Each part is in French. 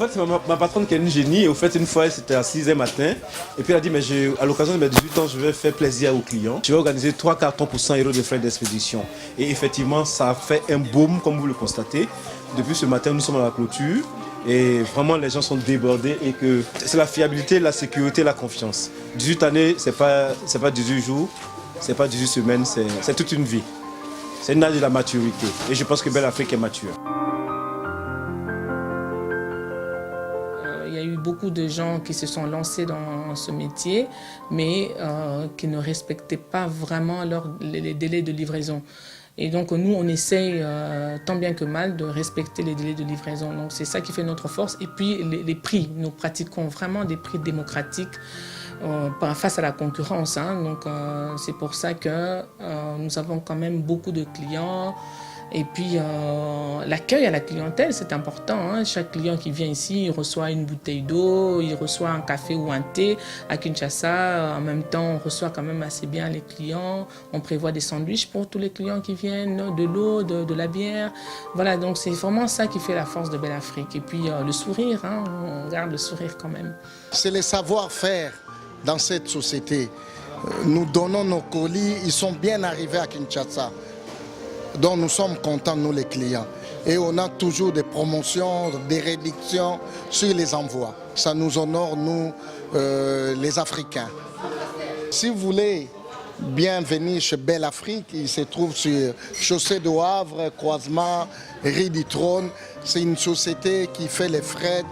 fait, c'est ma patronne qui est une génie. Et au fait, une fois, c'était à 6h matin. Et puis elle a dit, mais à l'occasion de mes 18 ans, je vais faire plaisir aux clients. Je vais organiser 3 cartons pour 100 € de frais d'expédition. Et effectivement, ça a fait un boom, comme vous le constatez. Depuis ce matin, nous sommes à la clôture. Et vraiment, les gens sont débordés. Et que c'est la fiabilité, la sécurité, la confiance. 18 années, c'est pas 18 jours, c'est pas 18 semaines, c'est toute une vie. C'est une âge de la maturité. Et je pense que Belle Afrique est mature. Il y a eu beaucoup de gens qui se sont lancés dans ce métier, mais qui ne respectaient pas vraiment les délais de livraison. Et donc nous, on essaye tant bien que mal de respecter les délais de livraison. Donc c'est ça qui fait notre force. Et puis les prix, nous pratiquons vraiment des prix démocratiques face à la concurrence. Donc c'est pour ça que nous avons quand même beaucoup de clients. Et puis l'accueil à la clientèle, c'est important. Chaque client qui vient ici, il reçoit une bouteille d'eau, il reçoit un café ou un thé. À Kinshasa, en même temps, on reçoit quand même assez bien les clients. On prévoit des sandwichs pour tous les clients qui viennent, de l'eau, de la bière. Voilà, donc c'est vraiment ça qui fait la force de Belle Afrique. Et puis le sourire, on garde le sourire quand même. C'est le savoir-faire dans cette société. Nous donnons nos colis, ils sont bien arrivés à Kinshasa. Donc nous sommes contents, nous les clients. Et on a toujours des promotions, des réductions sur les envois. Ça nous honore, nous, les Africains. Si vous voulez bien venir chez Belle Afrique, il se trouve sur Chaussée de Havre, croisement, Rue du Trône. C'est une société qui fait les frais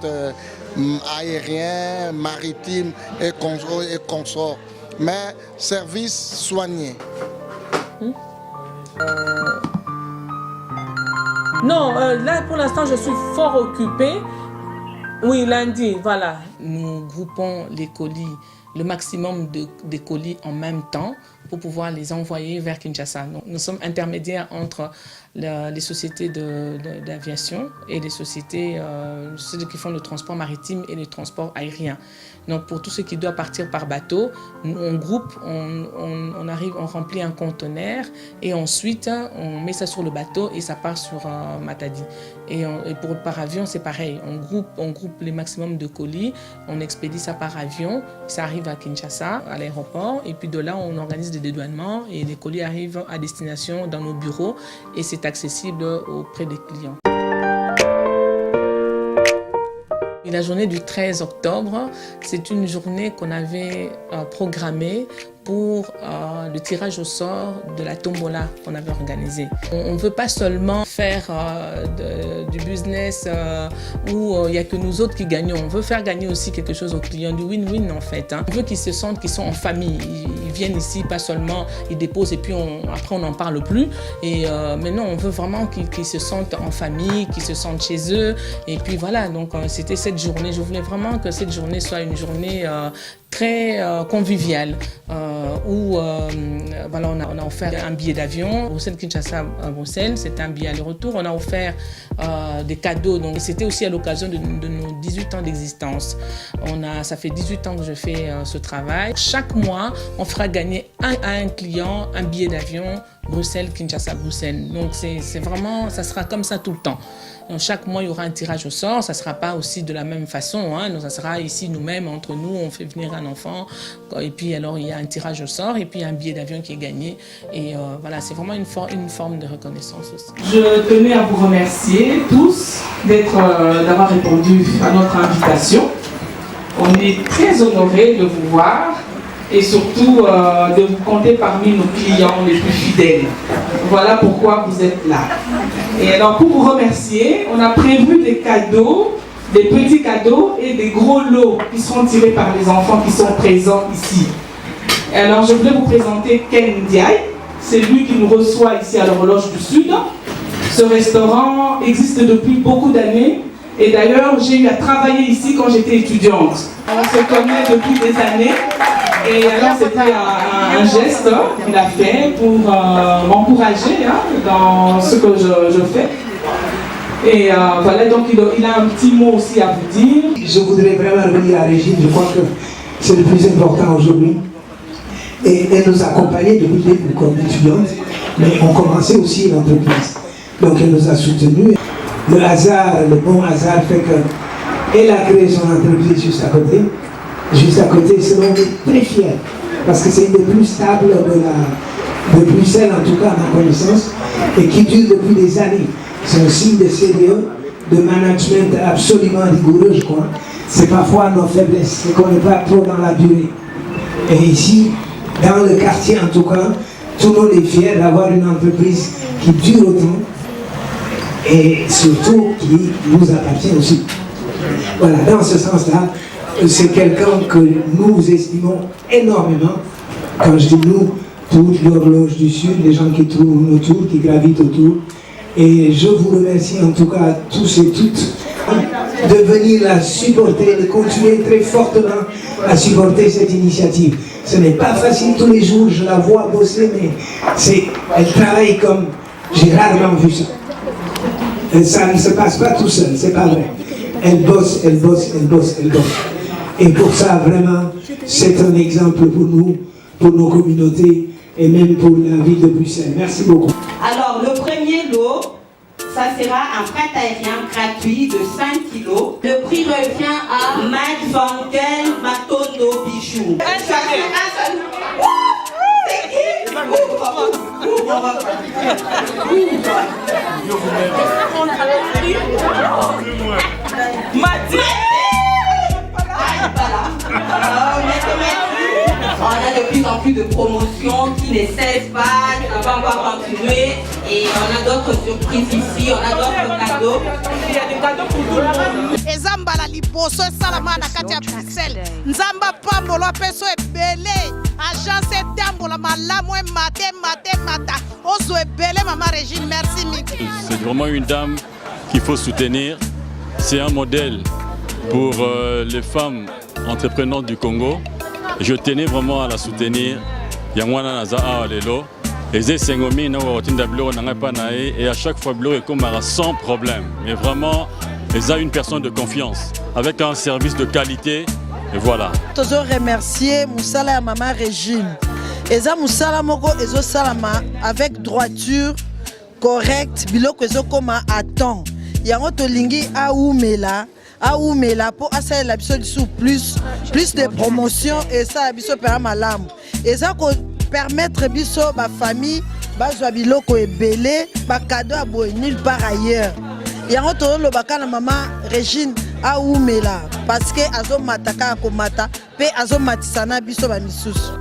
aériens, maritimes et consorts. Mais service soigné. Non, là pour l'instant je suis fort occupée. Oui, lundi, voilà. Nous groupons les colis, le maximum de colis en même temps pour pouvoir les envoyer vers Kinshasa. Donc, nous sommes intermédiaires entre les sociétés d'aviation et les sociétés ceux qui font le transport maritime et le transport aérien. Donc pour tout ce qui doit partir par bateau, on groupe, on arrive, on remplit un conteneur et ensuite on met ça sur le bateau et ça part sur Matadi. Et par avion, c'est pareil. On groupe les maximums de colis, on expédie ça par avion, ça arrive à Kinshasa, à l'aéroport, et puis de là, on organise des dédouanements et les colis arrivent à destination dans nos bureaux et c'est accessible auprès des clients. La journée du 13 octobre, c'est une journée qu'on avait programmée pour le tirage au sort de la tombola qu'on avait organisée. On ne veut pas seulement faire du business où il n'y a que nous autres qui gagnons. On veut faire gagner aussi quelque chose aux clients, du win-win en fait. On veut qu'ils se sentent qu'ils sont en famille. Ils viennent ici, pas seulement ils déposent et puis après on n'en parle plus. Mais non, on veut vraiment qu'ils se sentent en famille, qu'ils se sentent chez eux. Et puis voilà, donc c'était cette journée. Je voulais vraiment que cette journée soit une journée très conviviale où voilà, on a offert un billet d'avion Bruxelles-Kinshasa à Bruxelles, c'était un billet aller-retour. On a offert des cadeaux, donc c'était aussi à l'occasion de nos 18 ans d'existence. Ça fait 18 ans que je fais ce travail. Chaque mois, on fera gagner à un client un billet d'avion Bruxelles-Kinshasa-Bruxelles. Donc c'est vraiment, ça sera comme ça tout le temps. Donc chaque mois, il y aura un tirage au sort. Ça ne sera pas aussi de la même façon. Donc ça sera ici, nous-mêmes, entre nous, on fait venir un enfant. Et puis alors, il y a un tirage au sort et puis un billet d'avion qui est gagné. Et voilà, c'est vraiment une forme de reconnaissance aussi. Je tenais à vous remercier tous d'avoir répondu à notre invitation. On est très honorés de vous voir et surtout de vous compter parmi nos clients les plus fidèles. Voilà pourquoi vous êtes là. Et alors pour vous remercier, on a prévu des cadeaux, des petits cadeaux et des gros lots qui seront tirés par les enfants qui sont présents ici. Et alors je voulais vous présenter Ken Ndiaye, c'est lui qui nous reçoit ici à l'Horloge du Sud. Ce restaurant existe depuis beaucoup d'années. Et d'ailleurs, j'ai eu à travailler ici quand j'étais étudiante. On se connaît depuis des années. Et alors, c'était un geste qu'il a fait pour m'encourager dans ce que je fais. Et voilà, donc il a un petit mot aussi à vous dire. Je voudrais vraiment revenir à Régine, je crois que c'est le plus important aujourd'hui. Et elle nous accompagnait depuis le début comme étudiante, mais on commençait aussi l'entreprise. Donc elle nous a soutenus. Le hasard, le bon hasard fait Elle a créé son entreprise juste à côté. Juste à côté, c'est donc très fier. Parce que c'est une des plus stables de Bruxelles, en tout cas à ma connaissance, et qui dure depuis des années. C'est un signe de sérieux, de management absolument rigoureux, je crois. C'est parfois nos faiblesses, c'est qu'on n'est pas trop dans la durée. Et ici, dans le quartier en tout cas, tout le monde est fier d'avoir une entreprise qui dure autant et surtout qui nous appartient aussi. Voilà, dans ce sens-là, c'est quelqu'un que nous estimons énormément. Quand je dis nous, toute l'horloge du Sud, les gens qui tournent autour, qui gravitent autour. Et je vous remercie en tout cas tous et toutes de venir la supporter, de continuer très fortement à supporter cette initiative. Ce n'est pas facile tous les jours, je la vois bosser, mais elle travaille comme j'ai rarement vu ça. Et ça ne se passe pas tout seul, c'est pas vrai. Elle bosse, elle bosse, elle bosse, elle bosse. Et pour ça, vraiment, c'est un exemple pour nous, pour nos communautés et même pour la ville de Bruxelles. Merci beaucoup. Alors, le premier lot, ça sera un fret aérien gratuit de 5 kg. Le prix revient à Mike Van Kel Matondo Bichou. C'est qui? On a de plus en plus de promotions qui ne cessent pas, ça va encore continuer et on a d'autres surprises ici, on a d'autres cadeaux. Il y a des cadeaux pour tout le monde. Ezambala liboso salama na kati ya Bruxelles. Nzamba pambolo peso ebele. Agence etambola malamu mata. Ozo ebele Mama Régine, merci Miki. C'est vraiment une dame qu'il faut soutenir. C'est un modèle pour les femmes entreprenantes du Congo. Je tenais vraiment à la soutenir. Yangwana naza alelo. Et à chaque fois, Bleu est sans problème. Mais vraiment, elle a une personne de confiance, avec un service de qualité. Et voilà. Je remercier Moussala et Mama Régine. Eza Moussala moko ezo salama avec droiture correcte, biloko ezo koma à temps. Yango tolingi aoumela pour asalela biso sous plus de promotion et ça biso pera malamu. Eza ko permettre biso ba famille bazwa biloko ebele ba cadeau a boy nulle part ailleurs. Yango to lo bakana Mama Régine aoumela parce que azo mataka komata pe azo matisana biso ba misusu.